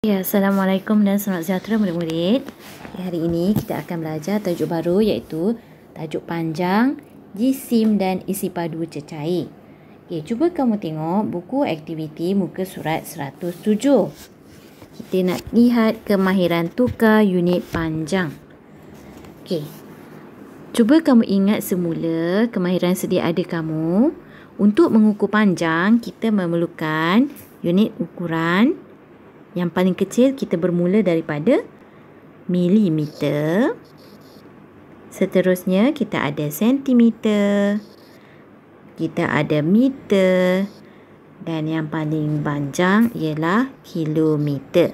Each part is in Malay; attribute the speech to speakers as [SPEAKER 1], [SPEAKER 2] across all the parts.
[SPEAKER 1] Ya, Assalamualaikum dan selamat sejahtera murid-murid. Hari ini kita akan belajar tajuk baru iaitu tajuk panjang, jisim dan isi padu cecair. Cuba kamu tengok buku aktiviti muka surat 107. Kita nak lihat kemahiran tukar unit panjang. Cuba kamu ingat semula kemahiran sedia ada kamu. Untuk mengukur panjang, kita memerlukan unit ukuran. Yang paling kecil kita bermula daripada milimeter. Seterusnya kita ada sentimeter. Kita ada meter. Dan yang paling panjang ialah kilometer.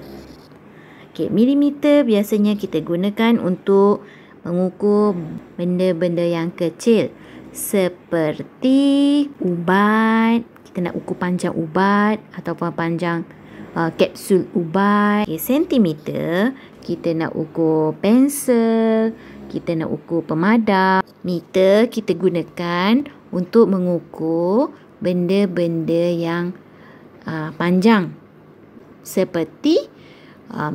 [SPEAKER 1] Milimeter biasanya kita gunakan untuk mengukur benda-benda yang kecil. Seperti ubat. Kita nak ukur panjang ubat ataupun panjang kapsul ubat. Sentimeter kita nak ukur pensel, kita nak ukur pemadam. Meter kita gunakan untuk mengukur benda-benda yang panjang seperti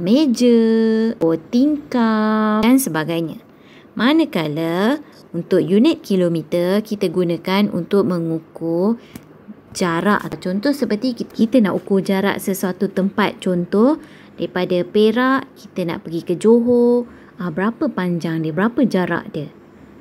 [SPEAKER 1] meja, tingkap dan sebagainya. Manakala untuk unit kilometer kita gunakan untuk mengukur jarak. Contoh seperti kita nak ukur jarak sesuatu tempat. Contoh daripada Perak kita nak pergi ke Johor. Berapa panjang dia? Berapa jarak dia?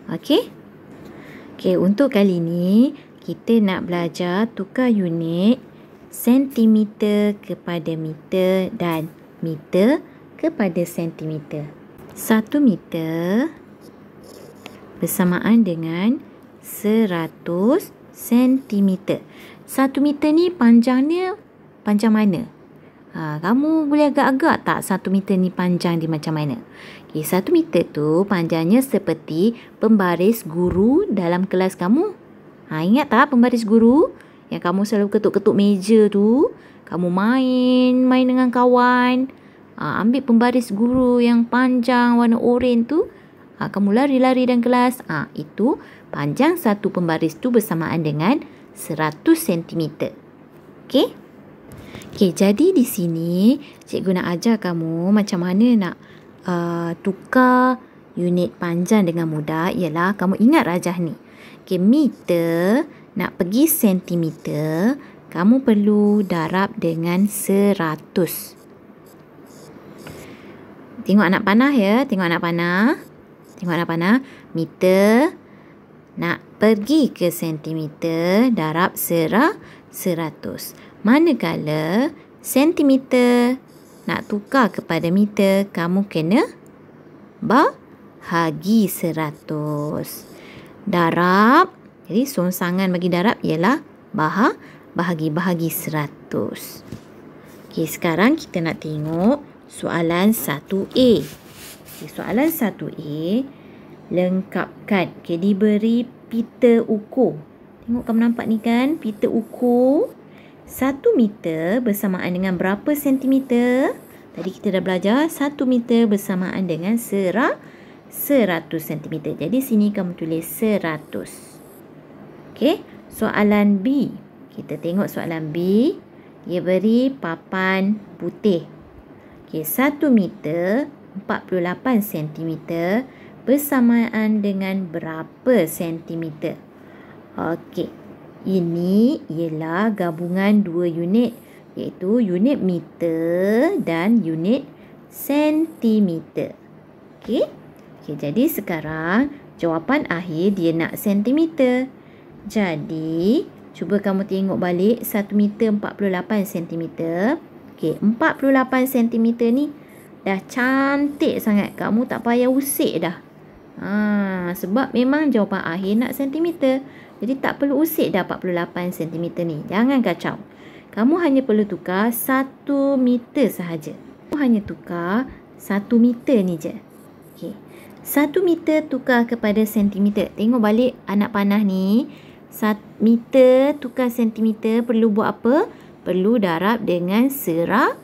[SPEAKER 1] Okey, untuk kali ni kita nak belajar tukar unit sentimeter kepada meter dan meter kepada sentimeter. 1 meter bersamaan dengan 100 sentimeter. 1 meter ni panjangnya panjang mana? Kamu boleh agak-agak tak 1 meter ni panjang dia macam mana? 1 meter tu panjangnya seperti pembaris guru dalam kelas kamu. Ingat tak pembaris guru? Yang kamu selalu ketuk-ketuk meja tu. Kamu main dengan kawan. Ambil pembaris guru yang panjang warna oranye tu. Kamu lari-lari dalam kelas. Itu panjang satu pembaris tu bersamaan dengan 100 cm. Okey, jadi di sini cikgu nak ajar kamu macam mana nak tukar unit panjang dengan mudah. Ialah kamu ingat rajah ni. Meter nak pergi sentimeter, kamu perlu darab dengan 100. Tengok anak panah ya, tengok anak panah. Meter nak pergi ke sentimeter, darab 100. Manakala sentimeter nak tukar kepada meter, kamu kena bahagi 100. Darab, jadi songsangan bagi darab ialah bahagi 100. Sekarang kita nak tengok soalan 1A. Soalan 1A, lengkapkan. Diberi pita ukur. Tengok kamu nampak ni kan, pita ukur 1 meter bersamaan dengan berapa sentimeter? Tadi kita dah belajar 1 meter bersamaan dengan 100 sentimeter. Jadi sini kamu tulis 100. Soalan B. Kita tengok soalan B. Dia beri papan putih. 1 meter 48 sentimeter bersamaan dengan berapa sentimeter? Ini ialah gabungan dua unit, iaitu unit meter dan unit sentimeter. Jadi sekarang jawapan akhir dia nak sentimeter. Jadi cuba kamu tengok balik 1 meter 48 sentimeter. 48 sentimeter ni dah cantik sangat. Kamu tak payah usik dah. Sebab memang jawapan akhir nak sentimeter. Jadi tak perlu usik dah 48 cm ni. Jangan kacau. Kamu hanya perlu tukar 1 meter sahaja. Kamu hanya tukar 1 meter ni je. 1 meter tukar kepada sentimeter. Tengok balik anak panah ni. 1 meter tukar sentimeter perlu buat apa? Perlu darab dengan 100.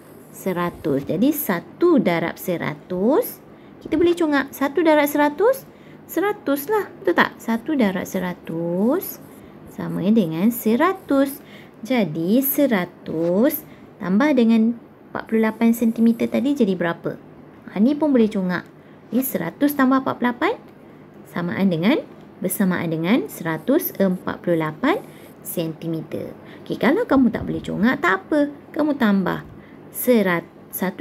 [SPEAKER 1] Jadi 1 darab 100. Kita boleh congak 1 darab 100. 100 lah. Betul tak? 1 darab 100 sama dengan 100. Jadi 100 tambah dengan 48 cm tadi jadi berapa? Ni pun boleh congak. Ni 100 tambah 48 bersamaan dengan 148 cm. Okey, kalau kamu tak boleh congak, tak apa. Kamu tambah 1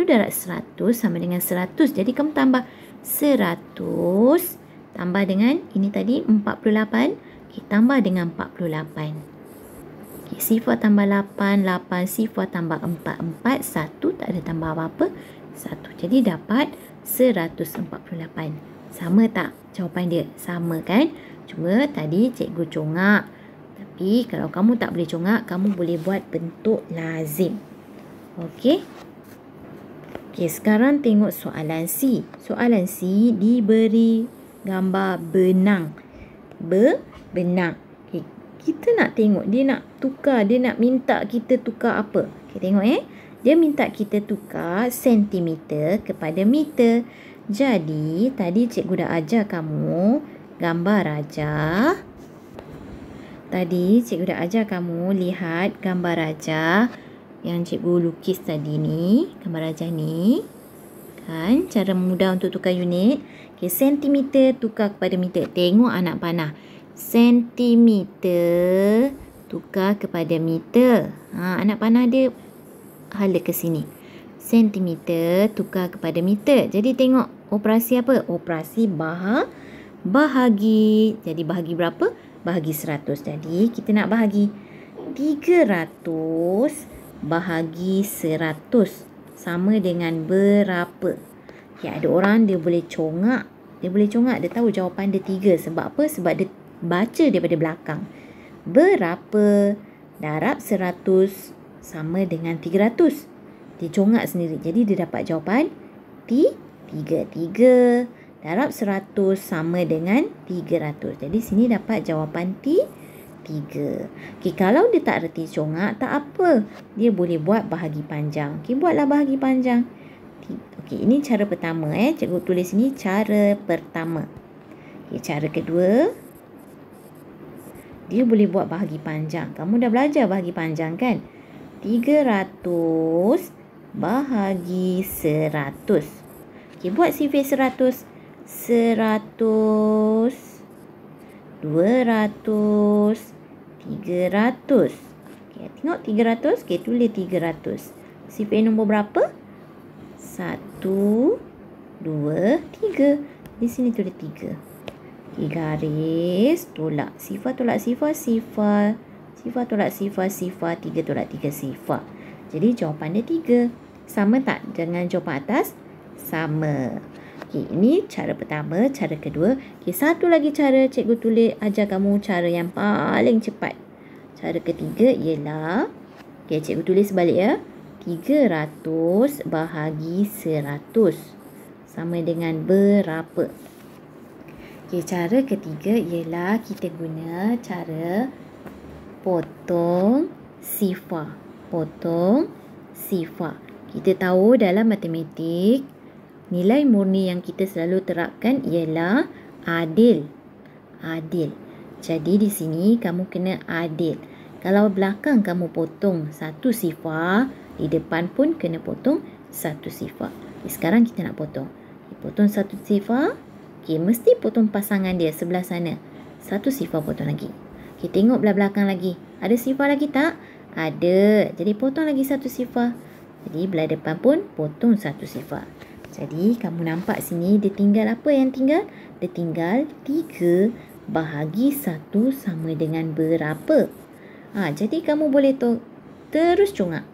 [SPEAKER 1] darab 100 sama dengan 100. Jadi kamu tambah 100 tambah dengan ini tadi 48. Okey, tambah dengan 48. Okey, sifar tambah 8, 8 sifar tambah 4, 4, 1 tak ada tambah apa-apa. 1. Jadi dapat 148. Sama tak jawapan dia? Sama kan? Cuma tadi cikgu congak. Tapi kalau kamu tak boleh congak, kamu boleh buat bentuk lazim. Okey. Okey, sekarang tengok soalan C. Soalan C diberi gambar benang. Benang. Okay. Kita nak tengok dia nak tukar, dia nak minta kita tukar apa? Okay, tengok dia minta kita tukar sentimeter kepada meter. Jadi tadi cikgu dah ajar kamu gambar rajah. Tadi cikgu dah ajar kamu lihat gambar rajah yang cikgu lukis tadi ni, gambar rajah ni. Kan cara mudah untuk tukar unit. Okay, sentimeter tukar kepada meter. Tengok anak panah. Sentimeter tukar kepada meter. Anak panah dia hala ke sini. Sentimeter tukar kepada meter. Jadi tengok operasi apa? Operasi bahagi. Jadi bahagi berapa? Bahagi 100. Jadi kita nak bahagi 300 bahagi 100 sama dengan berapa? Ya, ada orang dia boleh congak. Dia tahu jawapan dia 3. Sebab apa? Sebab dia baca daripada belakang. Berapa darab 100 sama dengan 300. Dia congak sendiri. Jadi dia dapat jawapan 3. 3 darab 100 sama dengan 300. Jadi sini dapat jawapan 3. Okey, kalau dia tak reti congak, tak apa. Dia boleh buat bahagi panjang. Okey, buatlah bahagi panjang. Okey, ini cara pertama. Cikgu tulis ini cara pertama. Okey, cara kedua. Dia boleh buat bahagi panjang. Kamu dah belajar bahagi panjang kan? 300 bahagi 100. Okey, buat sifir 100. 100, 200, 300. Okey, tengok 300. Okey, tulis 300. Sifir nombor berapa? 1, 2, 3. Di sini tulis 3. Okey, garis tolak. Sifar tolak sifar, sifar. Sifar tolak sifar, sifar. 3 tolak 3, sifar. Jadi jawapan dia 3. Sama tak dengan jawapan atas? Sama. Okey, ini cara pertama. Cara kedua. Okey, satu lagi cara cikgu tulis ajar kamu cara yang paling cepat. Cara ketiga ialah, okey, cikgu tulis balik ya. 300 bahagi 100 sama dengan berapa? Okey, cara ketiga ialah kita guna cara potong sifar. Potong sifar. Kita tahu dalam matematik, nilai murni yang kita selalu terapkan ialah adil. Adil. Jadi di sini kamu kena adil. Kalau belakang kamu potong satu sifar, di depan pun kena potong satu sifar. Okay, sekarang kita nak potong. Okay, potong satu sifar. Okay, mesti potong pasangan dia sebelah sana. Satu sifar potong lagi. Okay, tengok belah belakang lagi. Ada sifar lagi tak? Ada. Jadi potong lagi satu sifar. Jadi belah depan pun potong satu sifar. Jadi kamu nampak sini dia tinggal apa yang tinggal? Dia tinggal 3 bahagi 1 sama dengan berapa? Jadi kamu boleh terus congak.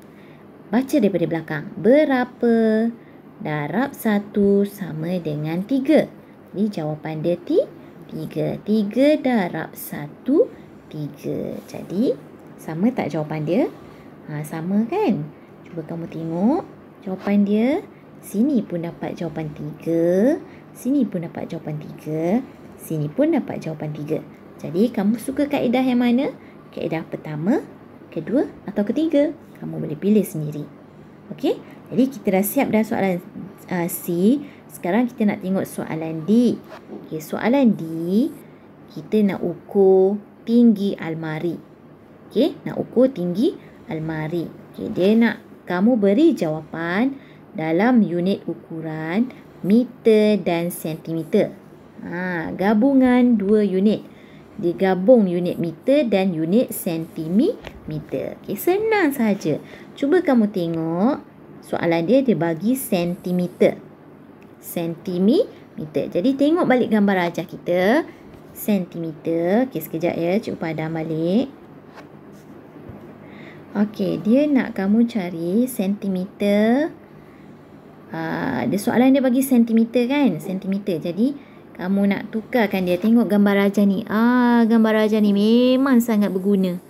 [SPEAKER 1] Baca daripada belakang. Berapa darab 1 sama dengan 3? Jadi jawapan dia 3. 3 darab 1, 3. Jadi sama tak jawapan dia? Sama kan? Cuba kamu tengok jawapan dia. Sini pun dapat jawapan 3. Sini pun dapat jawapan 3. Sini pun dapat jawapan 3. Jadi kamu suka kaedah yang mana? Kaedah pertama, kedua atau ketiga? Kamu boleh pilih sendiri. Okey? Jadi kita dah siap dah soalan C. Sekarang kita nak tengok soalan D. Okey, soalan D, kita nak ukur tinggi almari. Okey, nak ukur tinggi almari. Okey, dia nak kamu beri jawapan dalam unit ukuran meter dan sentimeter. Gabungan dua unit. Digabung unit meter dan unit sentimeter. Okay, senang sahaja. Cuba kamu tengok soalan dia bagi sentimeter. Sentimeter. Jadi tengok balik gambar rajah kita. Sentimeter. Okay, sekejap ya. Cikgu padam balik. Okey, dia nak kamu cari sentimeter. Dia soalan dia bagi sentimeter kan? Sentimeter. Jadi kamu nak tukarkan dia. Tengok gambar rajah ni. Gambar rajah ni memang sangat berguna.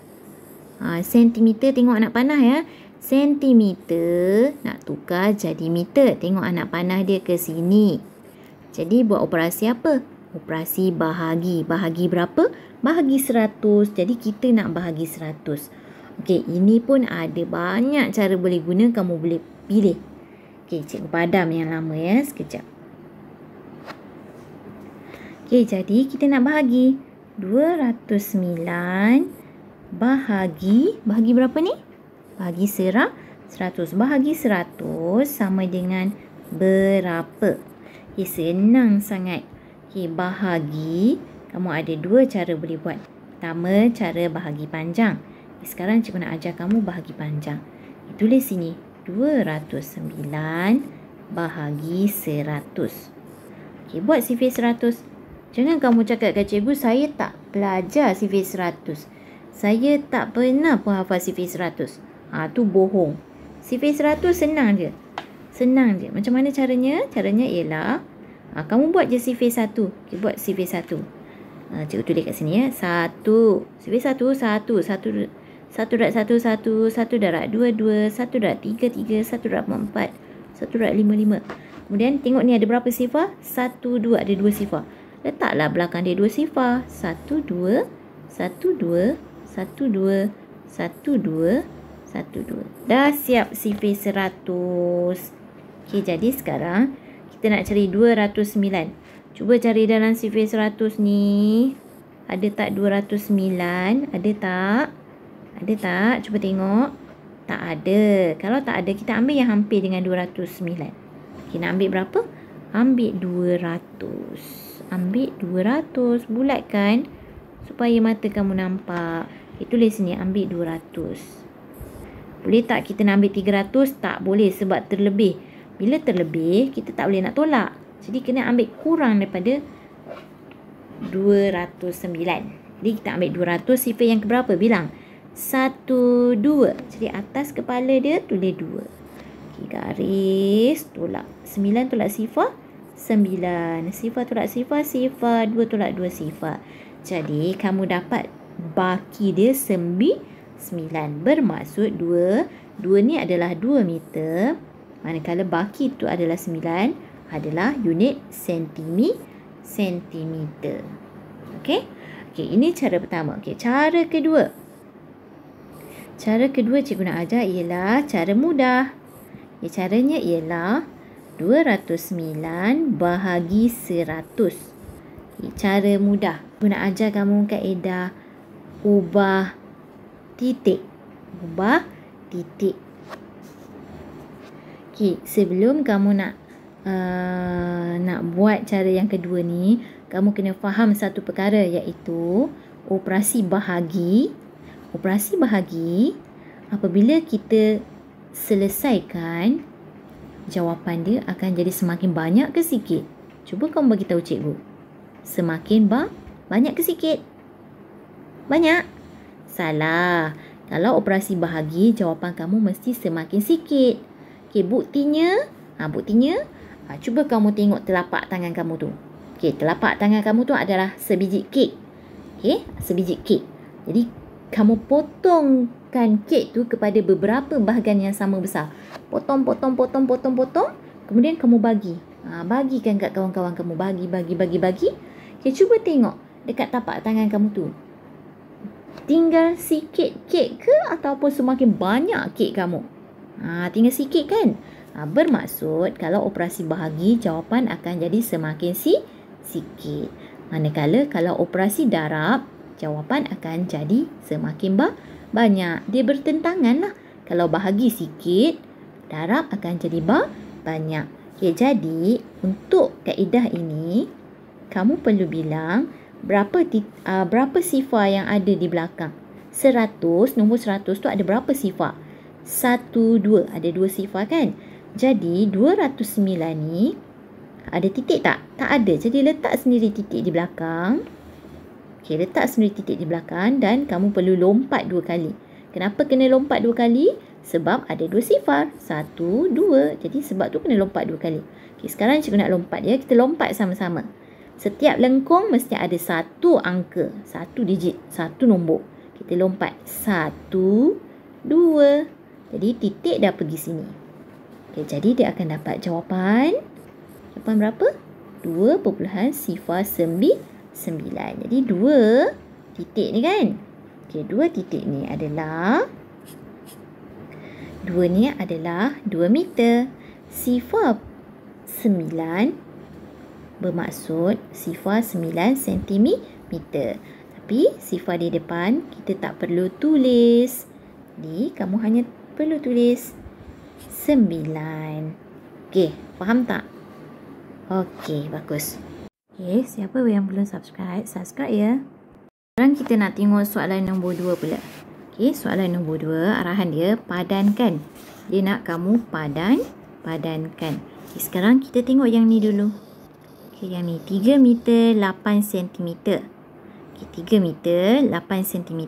[SPEAKER 1] Sentimeter, tengok anak panah ya. Sentimeter nak tukar jadi meter. Tengok anak panah dia ke sini. Jadi buat operasi apa? Operasi bahagi. Bahagi berapa? Bahagi 100. Jadi kita nak bahagi 100. Okey, ini pun ada banyak cara boleh guna. Kamu boleh pilih. Okey, cikgu padam yang lama ya. Sekejap. Okey, jadi kita nak bahagi 209 bahagi berapa ni? Bahagi 100. Bahagi 100 sama dengan berapa? Okey, senang sangat. Okey, bahagi. Kamu ada dua cara boleh buat. Pertama, cara bahagi panjang. Sekarang cikgu nak ajar kamu bahagi panjang. Tulis sini. 209 bahagi 100. Okey, buat sifir 100. Jangan kamu cakap kat cikgu, saya tak belajar sifir 100. Saya tak pernah pun hafal sifir 100. Tu bohong. Sifir 100 senang je. Senang je. Macam mana caranya? Caranya ialah kamu buat je sifir 1. Okay, buat sifir 1. Cikgu tulis kat sini ya. 1. Sifir 1, 1. 1.11, 1.22, 1.33, 1.44, 1.55. Kemudian tengok ni ada berapa sifar? 1, 2. Ada 2 sifar. Letaklah belakang dia 2 sifar. 1, 2, 1, 2, 1, 2, 1, 2, 1, 2. Dah siap sifir 100. Okey, jadi sekarang kita nak cari 209. Cuba cari dalam sifir 100 ni. Ada tak 209? Ada tak? Ada tak? Cuba tengok. Tak ada. Kalau tak ada, kita ambil yang hampir dengan 209. Okay, nak ambil berapa? Ambil 200. Ambil 200. Bulatkan supaya mata kamu nampak. Okay, tulis sini. Ambil 200. Boleh tak kita nak ambil 300? Tak boleh sebab terlebih. Bila terlebih, kita tak boleh nak tolak. Jadi, kena ambil kurang daripada 209. Jadi, kita ambil 200. Sifar yang keberapa? Bilang. 1, 2. Jadi atas kepala dia tulis 2. Okay, garis tolak. 9 tolak sifar 9. Sifar tolak sifar 2 tolak 2 sifar. Jadi kamu dapat baki dia 9. Bermaksud 2 ni adalah 2 meter. Manakala baki itu adalah 9 adalah unit sentimeter. Okey. Okey, ini cara pertama. Okey, cara kedua. Cara kedua cikgu nak ajar ialah cara mudah. Caranya ialah 209 bahagi 100. Cara mudah. Cikgu nak ajar kamu kaedah ubah titik. Ubah titik. Okay, sebelum kamu nak buat cara yang kedua ni, kamu kena faham satu perkara iaitu operasi bahagi. Operasi bahagi, apabila kita selesaikan, jawapan dia akan jadi semakin banyak ke sikit? Cuba kamu bagi tahu cikgu. Semakin banyak ke sikit? Banyak? Salah. Kalau operasi bahagi, jawapan kamu mesti semakin sikit. Okey, buktinya, cuba kamu tengok telapak tangan kamu tu. Okey, telapak tangan kamu tu adalah sebiji kek. Okey, sebiji kek. Jadi kamu potongkan kek tu kepada beberapa bahagian yang sama besar. Potong. Kemudian kamu bagi. Bagikan kat kawan-kawan kamu. Bagi. Okay, cuba tengok dekat tapak tangan kamu tu. Tinggal sikit kek ke ataupun semakin banyak kek kamu? Tinggal sikit kan? Bermaksud kalau operasi bahagi, jawapan akan jadi semakin sikit. Manakala kalau operasi darab, jawapan akan jadi semakin banyak. Dia bertentangan lah. Kalau bahagi sikit, darab akan jadi banyak. Okay, jadi untuk kaedah ini, kamu perlu bilang berapa sifar yang ada di belakang. 100, nombor 100 tu ada berapa sifar? 1, 2. Ada 2 sifar kan? Jadi 209 ni ada titik tak? Tak ada. Jadi letak sendiri titik di belakang. Okey, letak sendiri titik di belakang dan kamu perlu lompat 2 kali. Kenapa kena lompat 2 kali? Sebab ada 2 sifar. 1, 2. Jadi sebab tu kena lompat 2 kali. Okey, sekarang cikgu nak lompat dia. Kita lompat sama-sama. Setiap lengkung mesti ada 1 angka, 1 digit, 1 nombor. Kita lompat 1, 2. Jadi titik dah pergi sini. Okey, jadi dia akan dapat jawapan. Jawapan berapa? 2.09. Jadi 2 titik ni kan? Okey, 2 titik ni adalah 2 meter. Sifar 9 bermaksud sifar 9 sentimeter. Tapi sifar di depan kita tak perlu tulis. Jadi kamu hanya perlu tulis 9. Okey, faham tak? Okey, bagus. Okey, siapa yang belum subscribe, subscribe ya. Sekarang kita nak tengok soalan nombor 2 pula. Okey, soalan nombor 2, arahan dia padankan. Dia nak kamu padankan. Okey, sekarang kita tengok yang ni dulu. Okey, yang ni 3 meter 8 cm. Okey, 3 meter 8 cm.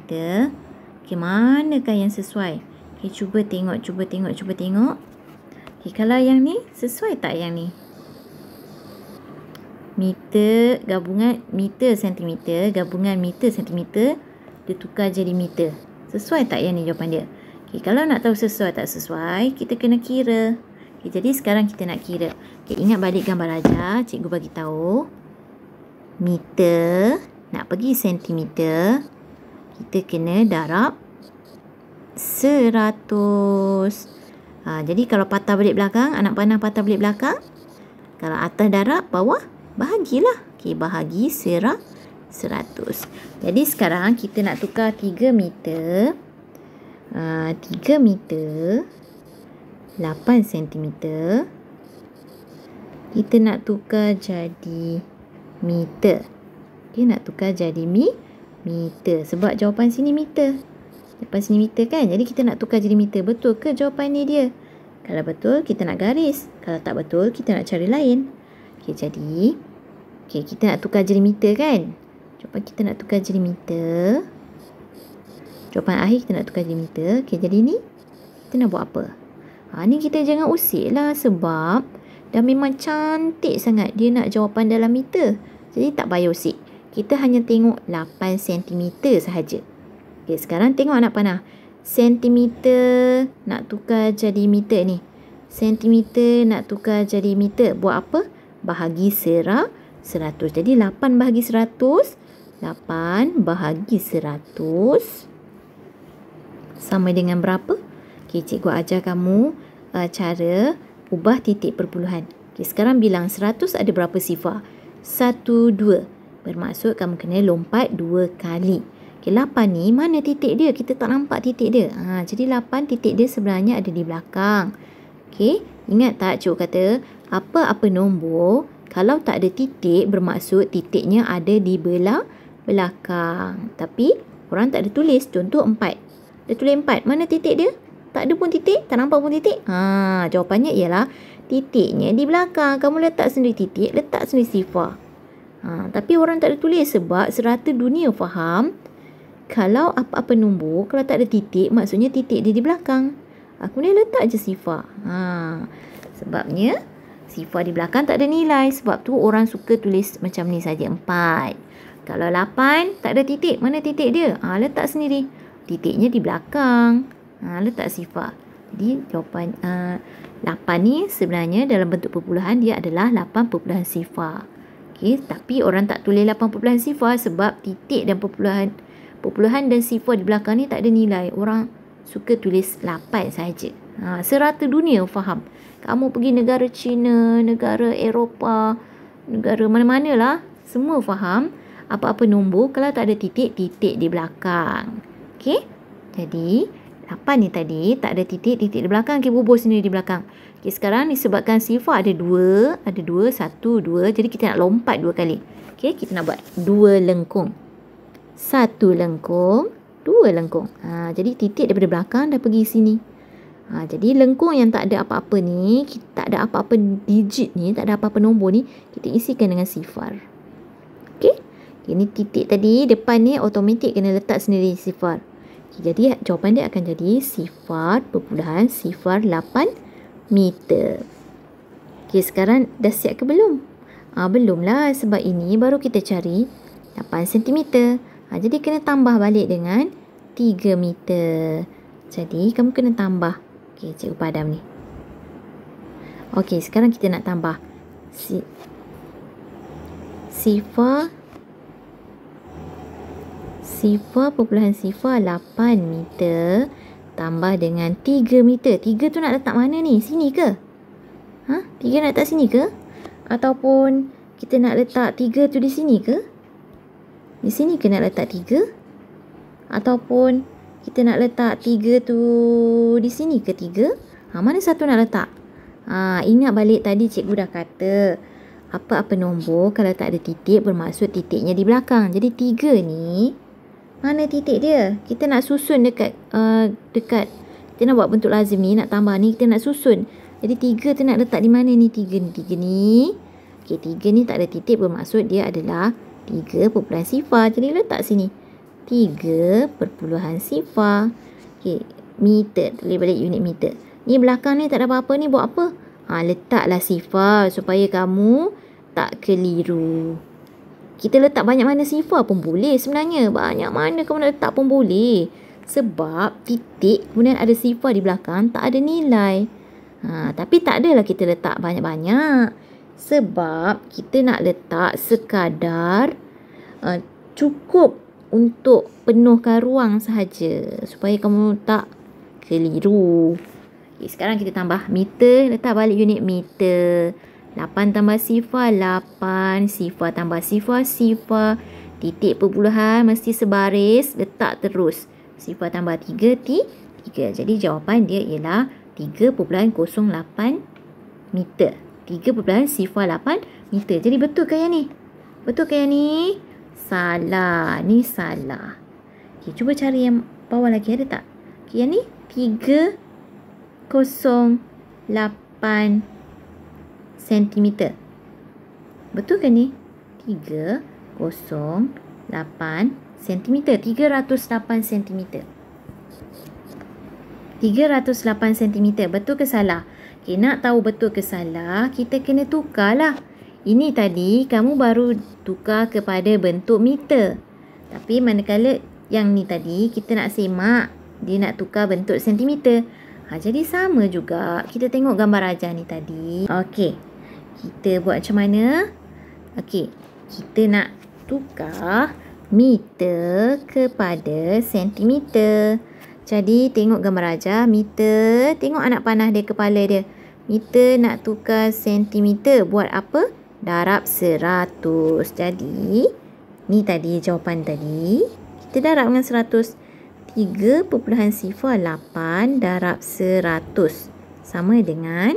[SPEAKER 1] Okey, manakah yang sesuai? Okey, cuba tengok. Okey, kalau yang ni sesuai tak yang ni? Meter gabungan meter sentimeter gabungan meter sentimeter dia tukar jadi meter. Sesuai tak yang ni jawapan dia? Okey, kalau nak tahu sesuai tak sesuai, kita kena kira. Okey, jadi sekarang kita nak kira. Okey, ingat balik gambar aja, cikgu bagi tahu. Meter nak pergi sentimeter, kita kena darab 100. Jadi kalau patah balik belakang, anak panah patah balik belakang. Kalau atas darab, bawah bahagilah. Okey, bahagi 100. Jadi sekarang kita nak tukar 3 meter 8 cm. Kita nak tukar jadi meter. Okey, nak tukar jadi meter. Sebab jawapan sini meter. Jawapan sini meter kan? Jadi kita nak tukar jadi meter. Betul ke jawapan ni dia? Kalau betul, kita nak garis. Kalau tak betul, kita nak cari lain. Okey, jadi kita nak tukar jadi meter kan? Jawapan kita nak tukar jadi meter. Jawapan akhir kita nak tukar jadi meter. Okey, jadi ni kita nak buat apa? Ni kita jangan usik lah sebab dah memang cantik sangat dia nak jawapan dalam meter. Jadi tak payah usik. Kita hanya tengok 8 cm sahaja. Okey, sekarang tengok anak panah. Sentimeter nak tukar jadi meter ni. Sentimeter nak tukar jadi meter. Buat apa? Bahagi 100. Jadi 8 bahagi 100. 8 bahagi 100 sama dengan berapa? Okey, cikgu ajar kamu cara ubah titik perpuluhan. Okey, sekarang bilang 100 ada berapa sifar? 1, 2. Bermaksud kamu kena lompat 2 kali. Okey, 8 ni mana titik dia? Kita tak nampak titik dia. Jadi 8 titik dia sebenarnya ada di belakang. Okey, ingat tak cikgu kata apa-apa nombor kalau tak ada titik bermaksud titiknya ada di belakang. Tapi orang tak ada tulis. Contoh 4. Dia tulis 4. Mana titik dia? Tak ada pun titik. Tak nampak pun titik. Jawapannya ialah titiknya di belakang. Kamu letak sendiri titik, letak sendiri sifar. Tapi orang tak ada tulis sebab serata dunia faham kalau apa-apa nombor kalau tak ada titik maksudnya titik dia di belakang. Kemudian letak je sifar. Sebabnya sifar di belakang tak ada nilai. Sebab tu orang suka tulis macam ni saja 4. Kalau 8 tak ada titik. Mana titik dia? Letak sendiri. Titiknya di belakang. Letak sifar. Jadi jawapan 8 ni sebenarnya dalam bentuk perpuluhan dia adalah 8 perpuluhan sifar. Okey, tapi orang tak tulis 8 perpuluhan sifar sebab titik dan perpuluhan dan sifar di belakang ni tak ada nilai. Orang suka tulis 8 saja. Serata dunia faham. Kamu pergi negara China, negara Eropah, negara mana-mana lah, semua faham apa-apa nombor kalau tak ada titik di belakang. Okey? Jadi 8 ni tadi tak ada titik di belakang, kita bubuh sendiri di belakang. Okay, sekarang disebabkan sifar ada 2, 1, 2, jadi kita nak lompat 2 kali. Okay, kita nak buat 2 lengkung. 1 lengkung, 2 lengkung. Jadi titik daripada belakang dah pergi sini. Jadi lengkung yang tak ada apa-apa ni, tak ada apa-apa digit ni, tak ada apa-apa nombor ni, kita isikan dengan sifar. Okay, ini titik tadi, depan ni automatik kena letak sendiri sifar. Jadi jawapan dia akan jadi sifar perpuluhan sifar 8 meter. Okey, sekarang dah siap ke belum? Belum lah, sebab ini baru kita cari 8 cm. Jadi kena tambah balik dengan 3 meter. Jadi kamu kena tambah. Okey, Cikgu padam ni. Okey, sekarang kita nak tambah sifar perpuluhan sifar 8 meter tambah dengan 3 meter. 3 tu nak letak mana ni? Sini ke? 3 nak letak sini ke? Ataupun kita nak letak 3 tu di sini ke? Di sini ke nak letak 3? Ataupun kita nak letak 3 tu di sini ke 3? Mana satu nak letak? Ingat balik tadi cikgu dah kata apa-apa nombor kalau tak ada titik bermaksud titiknya di belakang. Jadi 3 ni mana titik dia? Kita nak susun dekat kita nak buat bentuk lazim ni, nak tambah ni, kita nak susun. Jadi 3 tu nak letak di mana ni? 3 ni. Okey, 3 ni tak ada titik bermaksud dia adalah 3 perpuluhan sifar. Jadi letak sini. 3 perpuluhan sifar. Okey, meter. Tulis balik unit meter. Ni belakang ni tak ada apa-apa ni, buat apa? Letaklah sifar supaya kamu tak keliru. Kita letak banyak mana sifar pun boleh sebenarnya. Banyak mana kamu nak letak pun boleh. Sebab titik kemudian ada sifar di belakang, tak ada nilai. Tapi tak adalah kita letak banyak-banyak. Sebab kita nak letak sekadar cukup untuk penuhkan ruang sahaja. Supaya kamu tak keliru. Okay, sekarang kita tambah meter. Letak balik unit meter. 8 tambah sifar 8, sifar tambah sifar, titik perpuluhan mesti sebaris, letak terus. Sifar tambah 3, 3. Jadi jawapan dia ialah 3.08 meter. 3. Sifar 8 meter. Jadi betul ke yang ni? Betul ke yang ni? Salah. Ni salah. Okay, cuba cari yang bawah lagi, ada tak? Okay, yang ni 308 cm. Betul ke ni? 308 cm. 308 cm. 308 cm. Betul ke salah? Okay, nak tahu betul ke salah, kita kena tukarlah. Ini tadi kamu baru tukar kepada bentuk meter. Tapi manakala yang ni tadi kita nak semak, dia nak tukar bentuk sentimeter. Jadi sama juga. Kita tengok gambar ajar ni tadi. Okey. Kita buat macam mana? Okey. Kita nak tukar meter kepada sentimeter. Jadi tengok gambar ajar. Meter. Tengok anak panah dia, kepala dia. Meter nak tukar sentimeter. Buat apa? Darab 100. Jadi ni tadi jawapan tadi. Kita darab dengan 100. 3.08 darab 100 sama dengan.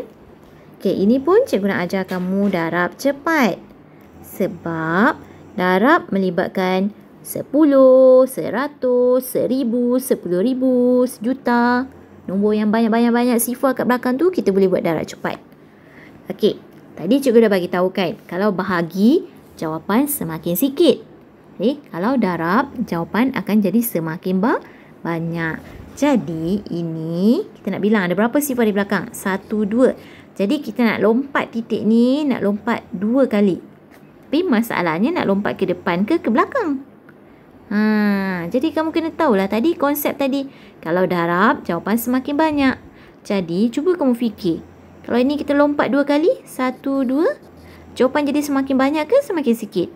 [SPEAKER 1] Okey, ini pun cikgu nak ajar kamu darab cepat. Sebab darab melibatkan 10, 100, 1000, 10,000, sejuta. Nombor yang banyak-banyak sifar kat belakang tu kita boleh buat darab cepat. Okey, tadi cikgu dah bagi tahu kan, kalau bahagi jawapan semakin sikit. Kalau darab jawapan akan jadi semakin banyak. Jadi ini kita nak bilang ada berapa sifar di belakang? 1, 2. Jadi kita nak lompat titik ni, nak lompat 2 kali. Tapi masalahnya nak lompat ke depan ke belakang. Jadi kamu kena tahulah tadi konsep tadi. Kalau darab jawapan semakin banyak. Jadi cuba kamu fikir. Kalau ini kita lompat 2 kali, 1, 2. Jawapan jadi semakin banyak ke semakin sikit?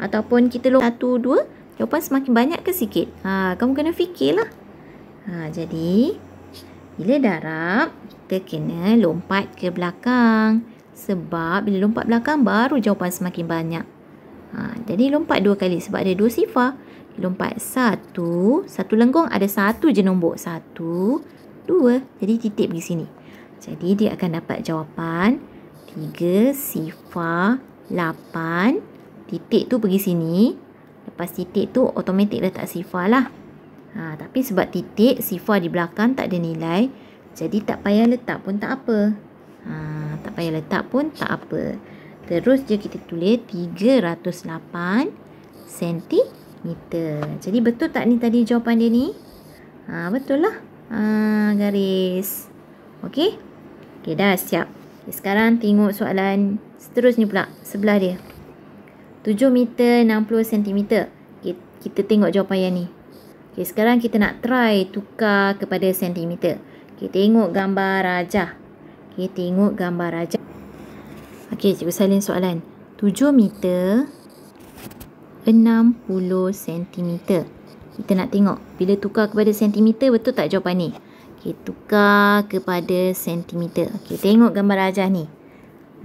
[SPEAKER 1] Ataupun kita lompat 1, 2. Jawapan semakin banyak ke sikit? Kamu kena fikirlah. Jadi bila darab kita kena lompat ke belakang. Sebab bila lompat belakang baru jawapan semakin banyak. Jadi lompat 2 kali sebab ada 2 sifar. lompat 1. Satu lenggong ada satu je nombor. 1, 2. Jadi titik pergi sini. Jadi dia akan dapat jawapan 3 sifar 8. Titik tu pergi sini. Lepas titik tu automatik letak sifar lah. Tapi sebab titik sifar di belakang tak ada nilai, jadi tak payah letak pun tak apa. Tak payah letak pun tak apa. Terus je kita tulis 308 cm. Jadi betul tak ni tadi jawapan dia ni? Betul lah. Garis. Okey? Okey, dah siap. Okay, sekarang tengok soalan seterusnya pula. Sebelah dia. 7 meter 60 cm. Okay, kita tengok jawapan yang ni. Okay, sekarang kita nak try tukar kepada sentimeter. Okay, tengok gambar rajah. Okay, tengok gambar rajah. Okay, cikgu salin soalan. 7 meter 60 cm. Kita nak tengok. Bila tukar kepada sentimeter, betul tak jawapan ni? Okay, tukar kepada sentimeter. Okay, tengok gambar rajah ni.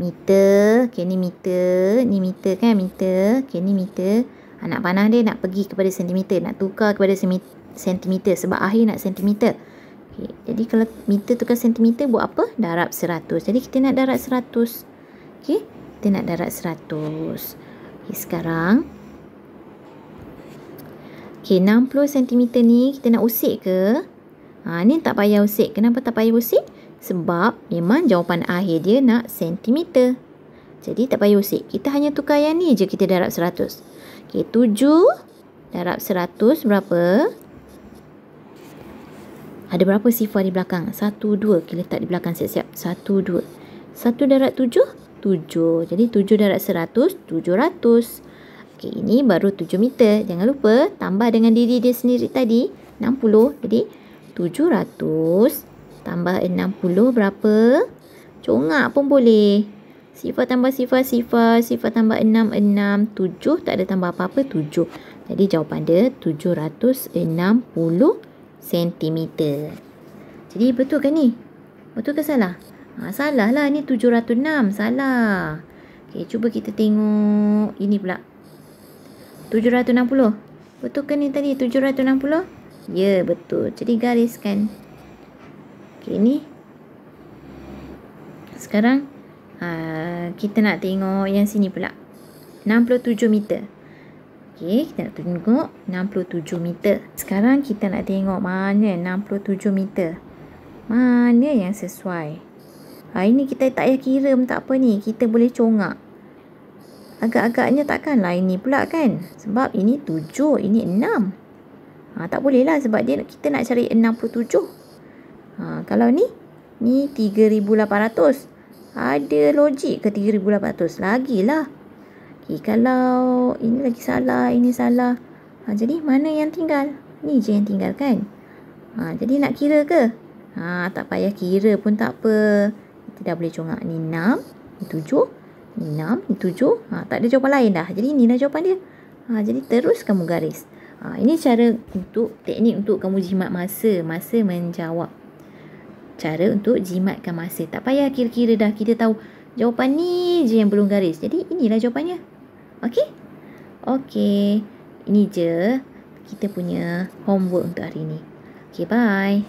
[SPEAKER 1] Meter. Okay, ni meter. Ni meter kan? Meter. Okay, ni meter. Anak panah dia nak pergi kepada sentimeter. Nak tukar kepada sentimeter. Sebab akhir nak sentimeter. Okay, jadi kalau meter tukar sentimeter buat apa? Darab 100. Jadi kita nak darab 100. Okay, kita nak darab 100. Okay, sekarang. Okay, 60 cm ni kita nak usik ke? Ni tak payah usik. Kenapa tak payah usik? Sebab memang jawapan akhir dia nak sentimeter. Jadi tak payah usik. Kita hanya tukar yang ni je kita darab 100. Okay, 7 darab 100 berapa? Ada berapa sifar di belakang? 1, 2. Kita letak di belakang siap-siap. 1, 2. 1 darab 7? 7. Jadi 7 darab 100, 700. Okay, ini baru 7 meter. Jangan lupa tambah dengan diri dia sendiri tadi. 60. Jadi 700 tambah 60 berapa? Congak pun boleh. Sifar tambah sifar, sifar tambah 6, 7. Tak ada tambah apa-apa, 7. Jadi jawapan dia 760 cm. Jadi betul kan ni? Betul ke salah? Salah lah, ni 706. Salah. Okay, cuba kita tengok ini pula. 760. Betul ke ni tadi 760? Ya, betul. Jadi gariskan. Okay, ni. Sekarang kita nak tengok yang sini pula. 67 meter. Okey, kita nak tengok 67 meter. Sekarang kita nak tengok mana 67 meter. Mana yang sesuai. Ini kita tak payah kira pun tak apa ni. Kita boleh congak. Agak-agaknya takkanlah ini pula kan. Sebab ini 7, ini 6. Tak boleh lah sebab kita nak cari 67. Kalau ni 3,800. Ada logik ke 3,800? Lagilah. Okay, kalau ini lagi salah, ini salah. Jadi mana yang tinggal? Ni je yang tinggal kan? Jadi nak kira ke? Tak payah kira pun tak apa. Kita dah boleh congak. Ni 6, ni 7, ni 6, ni 7. Tak ada jawapan lain dah. Jadi inilah jawapan dia. Jadi terus kamu garis. Ini cara teknik untuk kamu jimat masa menjawab. Cara untuk jimatkan masa. Tak payah kira-kira dah. Kita tahu jawapan ni je yang belum garis. Jadi inilah jawapannya. Okey? Okey. Ini je kita punya homework untuk hari ni. Okey, bye.